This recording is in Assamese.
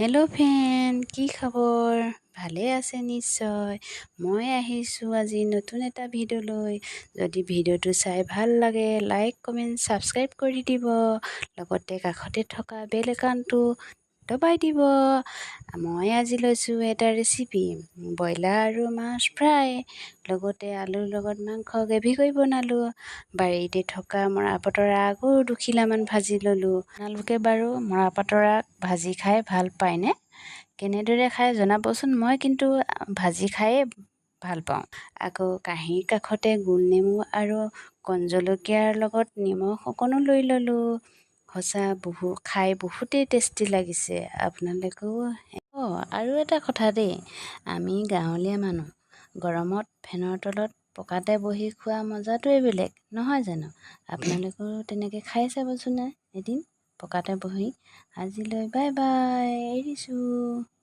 হেল্ল' ফ্ৰেণ্ড, কি খবৰ? ভালে আছে নিশ্চয়। মই আহিছোঁ আজি নতুন এটা ভিডিঅ' লৈ। যদি ভিডিঅ'টো চাই ভাল লাগে লাইক কমেণ্ট ছাবস্ক্ৰাইব কৰি দিব, লগতে কাষতে থকা বেল আইকনটো দবাই দিব। মই আজি লৈছোঁ এটা ৰেচিপি, ব্ৰইলাৰ আৰু মাছ ফ্ৰাই, লগতে আলুৰ লগত মাংস গ্ৰেভি কৰি বনালোঁ। বাৰীতে থকা মৰাপাটৰ আগো 2 খিলামান ভাজি ল'লোঁ। আপোনালোকে বাৰু মৰাপাটৰ আগ ভাজি খাই ভাল পায়নে? কেনেদৰে খাই জনাবচোন। মই কিন্তু ভাজি খায়ে ভাল পাওঁ। আকৌ কাঁহীৰ কাষতে গোল নেমু আৰু কণ জলকীয়াৰ লগত নিমখ অকণো লৈ ল'লোঁ। সঁচা খাই বহুতেই টেষ্টি লাগিছে। আপোনালোকেও আৰু এটা কথা দেই, আমি গাঁৱলীয়া মানুহ, গৰমত ফেনৰ তলত পকাতে বহি খোৱা মজাটোৱে বেলেগ, নহয় জানো? আপোনালোকেও তেনেকৈ খাই চাবচোন এদিন পকাতে বহি। আজিলৈ বাই বাই, এৰিছোঁ।